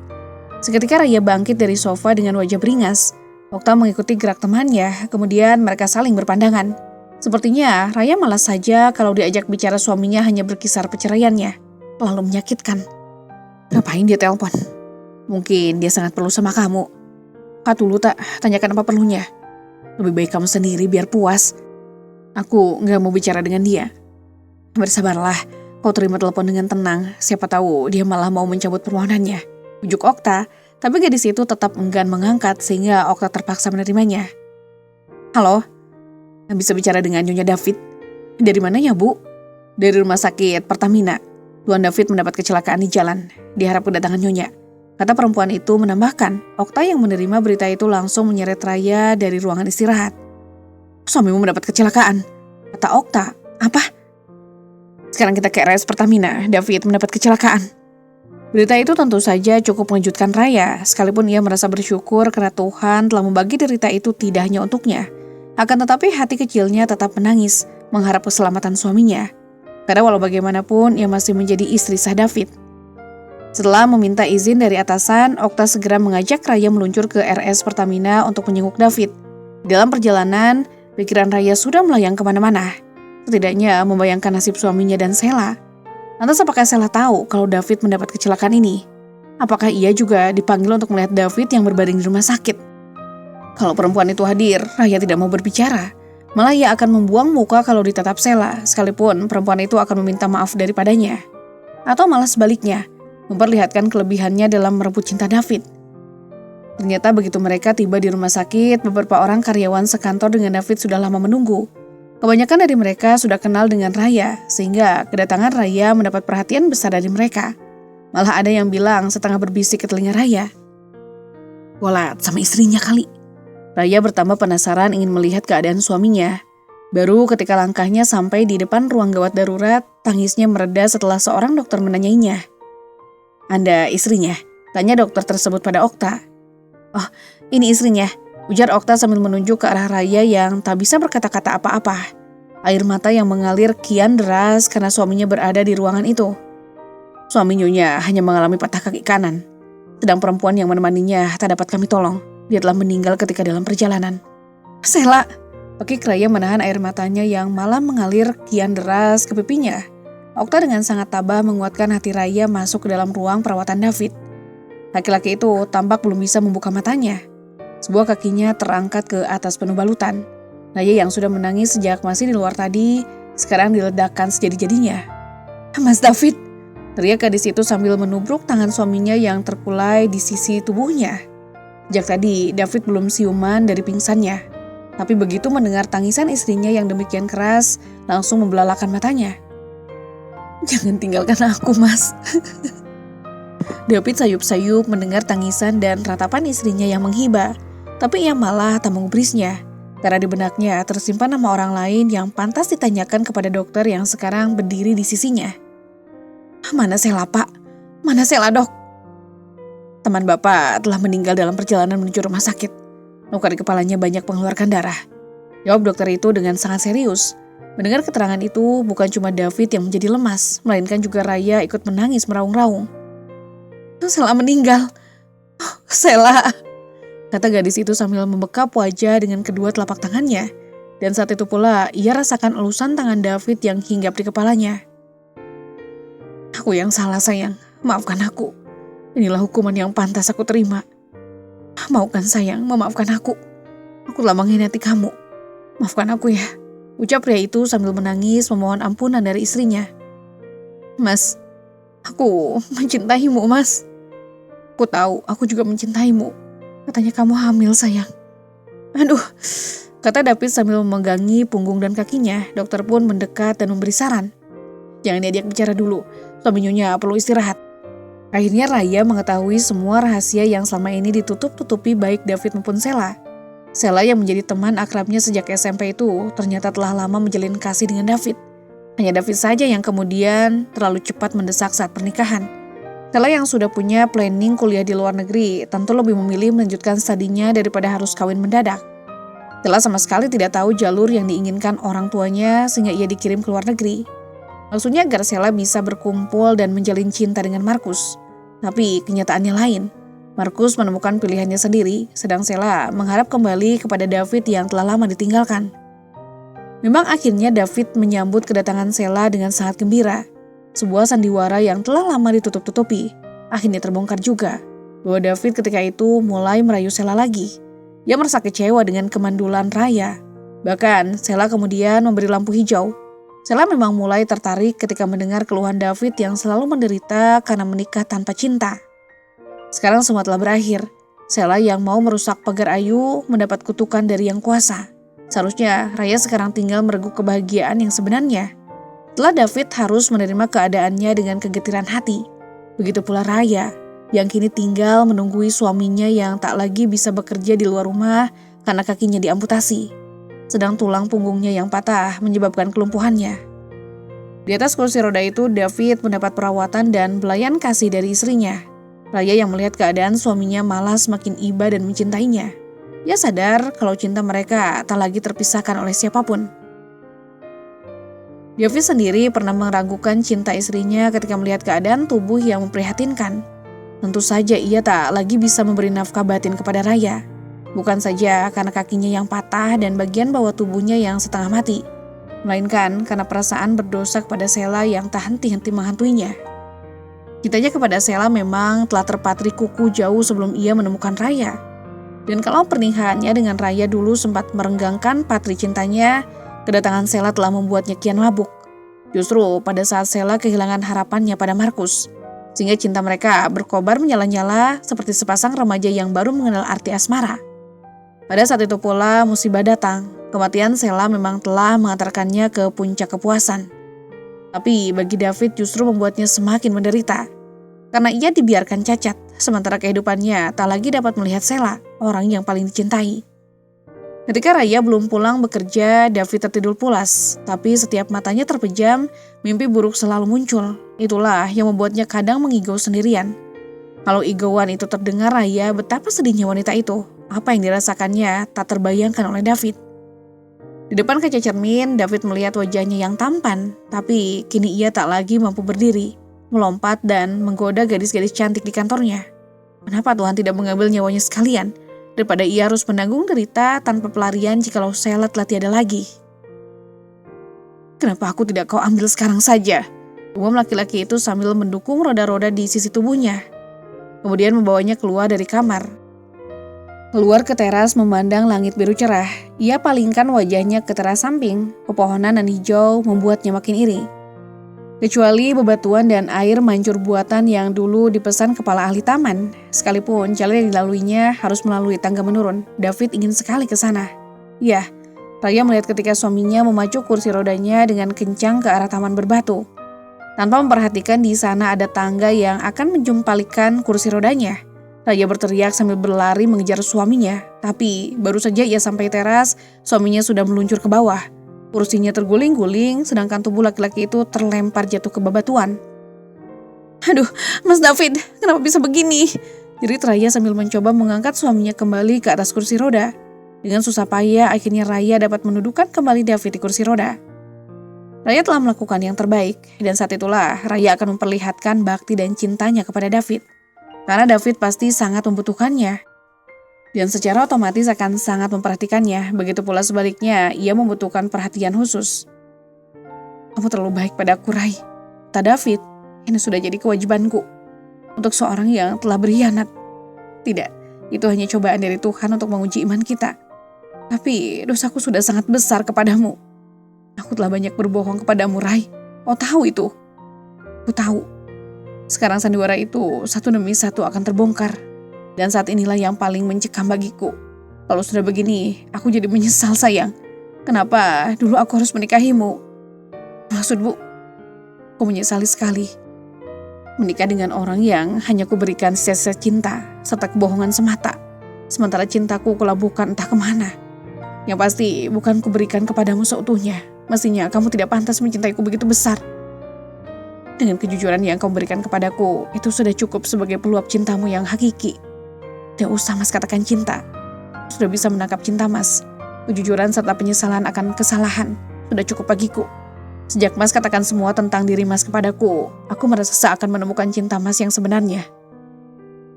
Seketika Raya bangkit dari sofa dengan wajah beringas. Okta mengikuti gerak temannya, kemudian mereka saling berpandangan. Sepertinya Raya malas saja kalau diajak bicara suaminya hanya berkisar perceraiannya. Terlalu menyakitkan. Ngapain dia telepon? Mungkin dia sangat perlu sama kamu. Kak dulu, Tak, tanyakan apa perlunya. Lebih baik kamu sendiri biar puas. Aku gak mau bicara dengan dia. Bersabarlah. Kau terima telepon dengan tenang, siapa tahu dia malah mau mencabut permohonannya. Ujuk Okta, tapi gadis itu tetap enggan mengangkat sehingga Okta terpaksa menerimanya. Halo, bisa bicara dengan Nyonya David? Dari mananya, Bu? Dari rumah sakit Pertamina. Tuan David mendapat kecelakaan di jalan. Diharap kedatangan Nyonya, kata perempuan itu menambahkan. Okta yang menerima berita itu langsung menyeret Raya dari ruangan istirahat. Suamimu mendapat kecelakaan, kata Okta. Apa? Sekarang kita ke RS Pertamina, David mendapat kecelakaan. Berita itu tentu saja cukup mengejutkan Raya, sekalipun ia merasa bersyukur karena Tuhan telah membagi derita itu tidak hanya untuknya. Akan tetapi hati kecilnya tetap menangis, mengharap keselamatan suaminya. Karena walau bagaimanapun, ia masih menjadi istri sah David. Setelah meminta izin dari atasan, Okta segera mengajak Raya meluncur ke RS Pertamina untuk menjenguk David. Dalam perjalanan, pikiran Raya sudah melayang kemana-mana. Setidaknya membayangkan nasib suaminya dan Sela. Lantas apakah Sela tahu kalau David mendapat kecelakaan ini? Apakah ia juga dipanggil untuk melihat David yang berbaring di rumah sakit? Kalau perempuan itu hadir, Raya tidak mau berbicara. Malah ia akan membuang muka kalau ditatap Sela, sekalipun perempuan itu akan meminta maaf daripadanya. Atau malah sebaliknya, memperlihatkan kelebihannya dalam merebut cinta David. Ternyata begitu mereka tiba di rumah sakit, beberapa orang karyawan sekantor dengan David sudah lama menunggu. Kebanyakan dari mereka sudah kenal dengan Raya, sehingga kedatangan Raya mendapat perhatian besar dari mereka. Malah ada yang bilang setengah berbisik ke telinga Raya. Walat sama istrinya kali. Raya bertambah penasaran ingin melihat keadaan suaminya. Baru ketika langkahnya sampai di depan ruang gawat darurat, tangisnya mereda setelah seorang dokter menanyainya. Anda istrinya? Tanya dokter tersebut pada Okta. Oh, ini istrinya, ujar Okta sambil menunjuk ke arah Raya yang tak bisa berkata-kata apa-apa. Air mata yang mengalir kian deras karena suaminya berada di ruangan itu. Suami Nyonya hanya mengalami patah kaki kanan. Sedang perempuan yang menemaninya tak dapat kami tolong. Dia telah meninggal ketika dalam perjalanan. Sela! Pakik Raya menahan air matanya yang malah mengalir kian deras ke pipinya. Okta dengan sangat tabah menguatkan hati Raya masuk ke dalam ruang perawatan David. Laki-laki itu tampak belum bisa membuka matanya. Sebuah kakinya terangkat ke atas penuh balutan. Raya yang sudah menangis sejak masih di luar tadi, sekarang diledakkan sejadi-jadinya. Mas David! Teriak gadis itu sambil menubruk tangan suaminya yang terkulai di sisi tubuhnya. Sejak tadi, David belum siuman dari pingsannya. Tapi begitu mendengar tangisan istrinya yang demikian keras, langsung membelalakan matanya. Jangan tinggalkan aku, Mas. David sayup-sayup mendengar tangisan dan ratapan istrinya yang menghibah. Tapi ia malah tak mengubrisnya. Karena di benaknya tersimpan nama orang lain yang pantas ditanyakan kepada dokter yang sekarang berdiri di sisinya. Mana Sela, Pak? Mana Sela, Dok? Teman Bapak telah meninggal dalam perjalanan menuju rumah sakit. Luka di kepalanya banyak mengeluarkan darah. Jawab dokter itu dengan sangat serius. Mendengar keterangan itu, bukan cuma David yang menjadi lemas, melainkan juga Raya ikut menangis meraung-raung. Sela meninggal. Oh, Sela, kata gadis itu sambil membekap wajah dengan kedua telapak tangannya. Dan saat itu pula, ia rasakan elusan tangan David yang hinggap di kepalanya. Aku yang salah, sayang. Maafkan aku. Inilah hukuman yang pantas aku terima. Maukan sayang, memaafkan aku. Aku telah mengkhianati kamu. Maafkan aku ya. Ucap pria itu sambil menangis memohon ampunan dari istrinya. Mas, aku mencintaimu, Mas. Aku tahu, aku juga mencintaimu. Katanya kamu hamil, sayang. Aduh, kata David sambil memegangi punggung dan kakinya. Dokter pun mendekat dan memberi saran. Jangan diajak bicara dulu, suami Nyonya perlu istirahat. Akhirnya Raya mengetahui semua rahasia yang selama ini ditutup-tutupi baik David maupun Sela. Sela yang menjadi teman akrabnya sejak SMP itu ternyata telah lama menjalin kasih dengan David. Hanya David saja yang kemudian terlalu cepat mendesak saat pernikahan. Sela yang sudah punya planning kuliah di luar negeri tentu lebih memilih melanjutkan studinya daripada harus kawin mendadak. Sela sama sekali tidak tahu jalur yang diinginkan orang tuanya sehingga ia dikirim ke luar negeri. Maksudnya agar Sela bisa berkumpul dan menjalin cinta dengan Markus. Tapi kenyataannya lain. Markus menemukan pilihannya sendiri, sedang Sela mengharap kembali kepada David yang telah lama ditinggalkan. Memang akhirnya David menyambut kedatangan Sela dengan sangat gembira. Sebuah sandiwara yang telah lama ditutup-tutupi, akhirnya terbongkar juga. Bahwa David ketika itu mulai merayu Sela lagi. Ia merasa kecewa dengan kemandulan Raya. Bahkan Sela kemudian memberi lampu hijau. Sela memang mulai tertarik ketika mendengar keluhan David yang selalu menderita karena menikah tanpa cinta. Sekarang semua telah berakhir. Sela yang mau merusak pagar ayu mendapat kutukan dari Yang Kuasa. Seharusnya Raya sekarang tinggal mereguk kebahagiaan yang sebenarnya. Setelah David harus menerima keadaannya dengan kegetiran hati. Begitu pula Raya yang kini tinggal menunggui suaminya yang tak lagi bisa bekerja di luar rumah karena kakinya diamputasi. Sedang tulang punggungnya yang patah menyebabkan kelumpuhannya. Di atas kursi roda itu David mendapat perawatan dan belayan kasih dari istrinya. Raya yang melihat keadaan suaminya malah semakin iba dan mencintainya. Ia sadar kalau cinta mereka tak lagi terpisahkan oleh siapapun. David sendiri pernah meragukan cinta istrinya ketika melihat keadaan tubuh yang memprihatinkan. Tentu saja ia tak lagi bisa memberi nafkah batin kepada Raya. Bukan saja karena kakinya yang patah dan bagian bawah tubuhnya yang setengah mati, melainkan karena perasaan berdosa kepada Sela yang tak henti-henti menghantuinya. Cintanya kepada Sela memang telah terpatri kuku jauh sebelum ia menemukan Raya. Dan kalau pernikahannya dengan Raya dulu sempat merenggangkan patri cintanya, kedatangan Sela telah membuatnya kian mabuk. Justru pada saat Sela kehilangan harapannya pada Markus, sehingga cinta mereka berkobar menyala-nyala seperti sepasang remaja yang baru mengenal arti asmara. Pada saat itu pula musibah datang. Kematian Sela memang telah mengantarkannya ke puncak kepuasan. Tapi bagi David justru membuatnya semakin menderita. Karena ia dibiarkan cacat, sementara kehidupannya tak lagi dapat melihat Sela, orang yang paling dicintai. Ketika Raya belum pulang bekerja, David tertidur pulas. Tapi setiap matanya terpejam, mimpi buruk selalu muncul. Itulah yang membuatnya kadang mengigau sendirian. Kalau igauan itu terdengar Raya, betapa sedihnya wanita itu. Apa yang dirasakannya tak terbayangkan oleh David. Di depan kaca cermin, David melihat wajahnya yang tampan, tapi kini ia tak lagi mampu berdiri, melompat dan menggoda gadis-gadis cantik di kantornya. Kenapa Tuhan tidak mengambil nyawanya sekalian, daripada ia harus menanggung derita tanpa pelarian jikalau Sheila telah tiada lagi? Kenapa aku tidak kau ambil sekarang saja? Umum laki-laki itu sambil mendukung roda-roda di sisi tubuhnya. Kemudian membawanya keluar dari kamar. Keluar ke teras memandang langit biru cerah. Ia palingkan wajahnya ke teras samping. Pepohonan nan hijau membuatnya makin iri. Kecuali bebatuan dan air mancur buatan yang dulu dipesan kepala ahli taman. Sekalipun jalan yang dilaluinya harus melalui tangga menurun, David ingin sekali ke sana. Ya, Raya melihat ketika suaminya memacu kursi rodanya dengan kencang ke arah taman berbatu. Tanpa memperhatikan di sana ada tangga yang akan menjumpalikan kursi rodanya. Raya berteriak sambil berlari mengejar suaminya. Tapi baru saja ia sampai teras, suaminya sudah meluncur ke bawah. Kursinya terguling-guling, sedangkan tubuh laki-laki itu terlempar jatuh ke bebatuan. Aduh, Mas David, kenapa bisa begini? Jerit Raya sambil mencoba mengangkat suaminya kembali ke atas kursi roda. Dengan susah payah, akhirnya Raya dapat mendudukan kembali David di kursi roda. Raya telah melakukan yang terbaik, dan saat itulah Raya akan memperlihatkan bakti dan cintanya kepada David. Karena David pasti sangat membutuhkannya. Dan secara otomatis akan sangat memperhatikannya. Begitu pula sebaliknya, ia membutuhkan perhatian khusus. Kamu terlalu baik padaku, Rai. Kata David, ini sudah jadi kewajibanku. Untuk seorang yang telah berkhianat. Tidak, itu hanya cobaan dari Tuhan untuk menguji iman kita. Tapi dosaku sudah sangat besar kepadamu. Aku telah banyak berbohong kepadamu, Rai. Oh tahu itu? Aku tahu. Sekarang sandiwara itu satu demi satu akan terbongkar. Dan saat inilah yang paling mencekam bagiku. Kalau sudah begini, aku jadi menyesal sayang. Kenapa dulu aku harus menikahimu? Maksudmu, aku menyesali sekali. Menikah dengan orang yang hanya kuberikan sisa-sisa cinta, serta kebohongan semata. Sementara cintaku kulabuhkan entah kemana. Yang pasti bukan kuberikan kepadamu seutuhnya. Mestinya kamu tidak pantas mencintaiku begitu besar. Dengan kejujuran yang kau berikan kepadaku, itu sudah cukup sebagai peluap cintamu yang hakiki. Tidak usah Mas katakan cinta. Sudah bisa menangkap cinta Mas. Kejujuran serta penyesalan akan kesalahan sudah cukup bagiku. Sejak Mas katakan semua tentang diri Mas kepadaku, aku merasa seakan menemukan cinta Mas yang sebenarnya.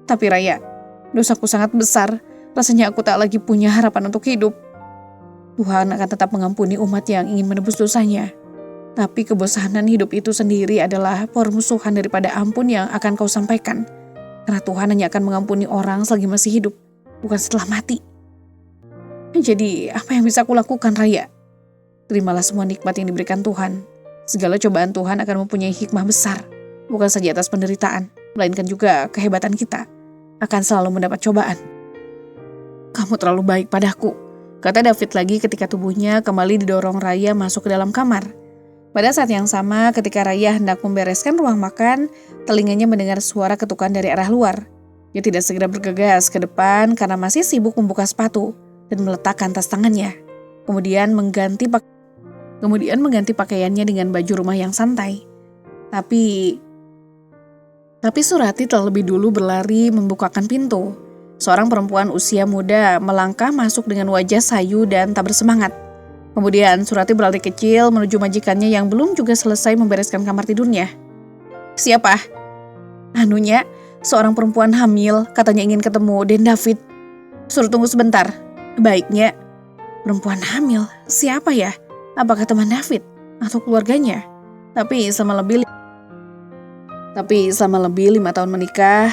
Tapi Raya, dosaku sangat besar. Rasanya aku tak lagi punya harapan untuk hidup. Tuhan akan tetap mengampuni umat yang ingin menebus dosanya. Tapi kebosanan hidup itu sendiri adalah permusuhan daripada ampun yang akan kau sampaikan. Karena Tuhan hanya akan mengampuni orang selagi masih hidup, bukan setelah mati. Jadi, apa yang bisa aku lakukan, Raya? Terimalah semua nikmat yang diberikan Tuhan. Segala cobaan Tuhan akan mempunyai hikmah besar, bukan saja atas penderitaan, melainkan juga kehebatan kita akan selalu mendapat cobaan. Kamu terlalu baik padaku, kata David lagi ketika tubuhnya kembali didorong Raya masuk ke dalam kamar. Pada saat yang sama, ketika Raya hendak membereskan ruang makan, telinganya mendengar suara ketukan dari arah luar. Dia tidak segera bergegas ke depan karena masih sibuk membuka sepatu dan meletakkan tas tangannya. Kemudian mengganti pakaiannya dengan baju rumah yang santai. Tapi Surati terlebih dulu berlari membukakan pintu. Seorang perempuan usia muda melangkah masuk dengan wajah sayu dan tak bersemangat. Kemudian Surati berlari kecil menuju majikannya yang belum juga selesai membereskan kamar tidurnya. Siapa? Anunya, seorang perempuan hamil, katanya ingin ketemu Den David. Suruh tunggu sebentar. Baiknya, perempuan hamil, siapa ya? Apakah teman David atau keluarganya? Tapi selama lebih 5 tahun menikah,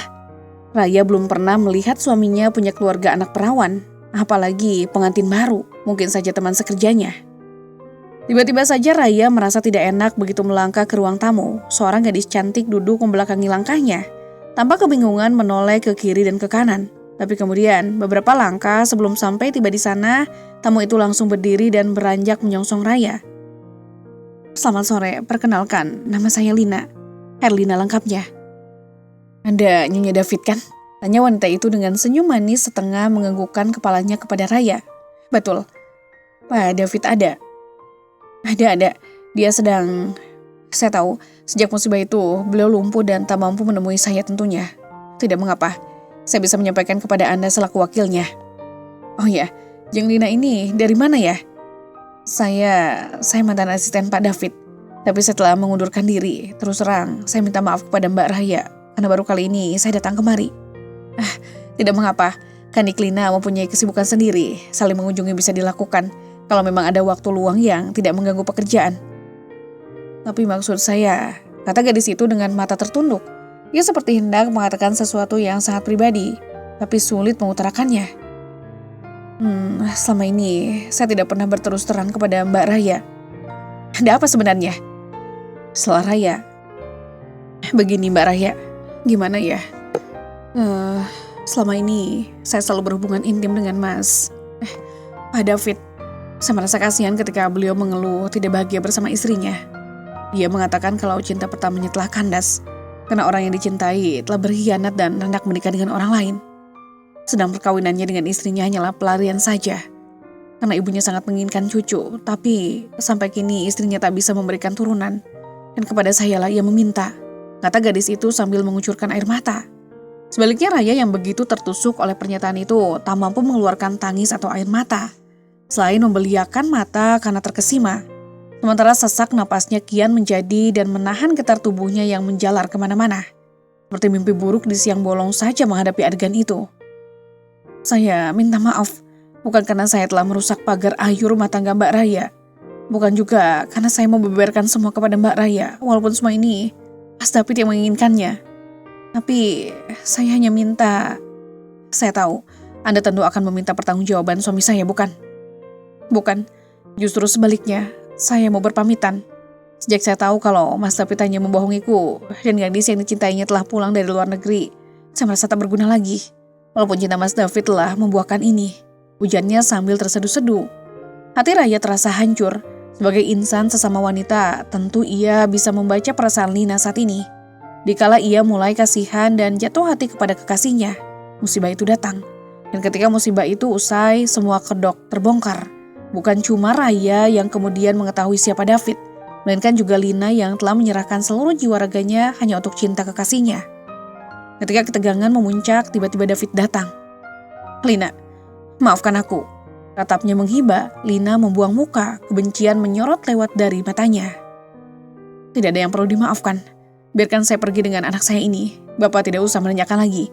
Raya belum pernah melihat suaminya punya keluarga anak perawan. Apalagi pengantin baru, mungkin saja teman sekerjanya. Tiba-tiba saja Raya merasa tidak enak begitu melangkah ke ruang tamu. Seorang gadis cantik duduk membelakangi langkahnya. Tanpa kebingungan menoleh ke kiri dan ke kanan. Tapi kemudian beberapa langkah sebelum sampai tiba di sana, tamu itu langsung berdiri dan beranjak menyongsong Raya. Selamat sore, perkenalkan, nama saya Lina. Herlina lengkapnya. Anda Nyonya David kan? Tanya wanita itu dengan senyum manis setengah menganggukkan kepalanya kepada Raya. Betul, Pak David ada. Ada. Dia sedang... Saya tahu, sejak musibah itu beliau lumpuh dan tak mampu menemui saya tentunya. Tidak mengapa, saya bisa menyampaikan kepada Anda selaku wakilnya. Oh ya, Jeng Lina ini dari mana ya? Saya mantan asisten Pak David. Tapi setelah mengundurkan diri, terus terang saya minta maaf kepada Mbak Raya. Karena baru kali ini saya datang kemari. Tidak mengapa, kan Niklina mempunyai kesibukan sendiri, saling mengunjungi bisa dilakukan kalau memang ada waktu luang yang tidak mengganggu pekerjaan. Tapi maksud saya, kata gadis itu dengan mata tertunduk. Ia seperti hendak mengatakan sesuatu yang sangat pribadi, tapi sulit mengutarakannya. Selama ini saya tidak pernah berterus terang kepada Mbak Raya. Ada apa sebenarnya? Setelah Raya. Begini Mbak Raya, gimana ya? Selama ini saya selalu berhubungan intim dengan Pak David. Saya merasa kasihan ketika beliau mengeluh tidak bahagia bersama istrinya. Dia mengatakan kalau cinta pertamanya telah kandas, karena orang yang dicintai telah berkhianat dan hendak menikah dengan orang lain. Sedang perkawinannya dengan istrinya hanyalah pelarian saja. Karena ibunya sangat menginginkan cucu, tapi sampai kini istrinya tak bisa memberikan turunan. Dan kepada sayalah ia meminta, kata gadis itu sambil mengucurkan air mata. Sebaliknya Raya yang begitu tertusuk oleh pernyataan itu tak mampu mengeluarkan tangis atau air mata. Selain membeliakan mata karena terkesima. Sementara sesak napasnya kian menjadi dan menahan getar tubuhnya yang menjalar kemana-mana. Seperti mimpi buruk di siang bolong saja menghadapi adegan itu. Saya minta maaf, bukan karena saya telah merusak pagar ayu rumah tangga Mbak Raya. Bukan juga karena saya mau membeberkan semua kepada Mbak Raya, walaupun semua ini Mas David yang menginginkannya. Tapi saya hanya minta, saya tahu Anda tentu akan meminta pertanggungjawaban suami saya, bukan? Bukan, justru sebaliknya, saya mau berpamitan. Sejak saya tahu kalau Mas David hanya membohongiku dan gadis yang dicintainya telah pulang dari luar negeri, saya merasa tak berguna lagi. Walaupun cinta Mas David telah membuahkan ini, ujarnya sambil terseduh-seduh. Hati Raya terasa hancur. Sebagai insan sesama wanita, tentu ia bisa membaca perasaan Lina saat ini. Dikala ia mulai kasihan dan jatuh hati kepada kekasihnya, musibah itu datang. Dan ketika musibah itu usai, semua kedok terbongkar. Bukan cuma Raya yang kemudian mengetahui siapa David, melainkan juga Lina yang telah menyerahkan seluruh jiwa raganya hanya untuk cinta kekasihnya. Ketika ketegangan memuncak, tiba-tiba David datang. Lina, maafkan aku. Tatapnya menghibah, Lina membuang muka, kebencian menyorot lewat dari matanya. Tidak ada yang perlu dimaafkan. Biarkan saya pergi dengan anak saya ini. Bapak tidak usah menanyakan lagi.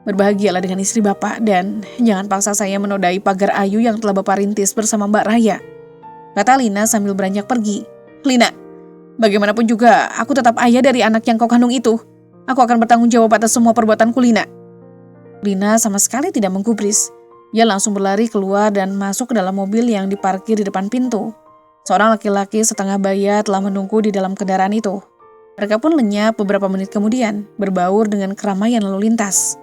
Berbahagialah dengan istri Bapak dan jangan paksa saya menodai pagar ayu yang telah Bapak rintis bersama Mbak Raya. Kata Lina sambil beranjak pergi. Lina, bagaimanapun juga aku tetap ayah dari anak yang kau kandung itu. Aku akan bertanggung jawab atas semua perbuatanku, Lina. Lina sama sekali tidak menggubris. Ia langsung berlari keluar dan masuk ke dalam mobil yang diparkir di depan pintu. Seorang laki-laki setengah baya telah menunggu di dalam kendaraan itu. Mereka pun lenyap beberapa menit kemudian, berbaur dengan keramaian lalu lintas.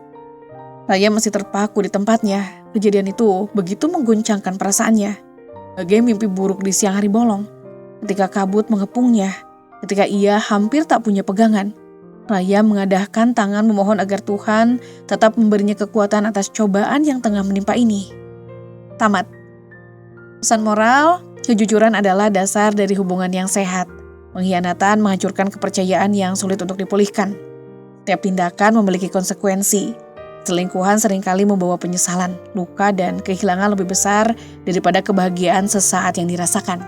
Raya masih terpaku di tempatnya. Kejadian itu begitu mengguncangkan perasaannya. Bagai mimpi buruk di siang hari bolong. Ketika kabut mengepungnya, ketika ia hampir tak punya pegangan, Raya mengadahkan tangan memohon agar Tuhan tetap memberinya kekuatan atas cobaan yang tengah menimpa ini. Tamat. Pesan moral, kejujuran adalah dasar dari hubungan yang sehat. Pengkhianatan menghancurkan kepercayaan yang sulit untuk dipulihkan. Setiap tindakan memiliki konsekuensi. Selingkuhan seringkali membawa penyesalan, luka, dan kehilangan lebih besar daripada kebahagiaan sesaat yang dirasakan.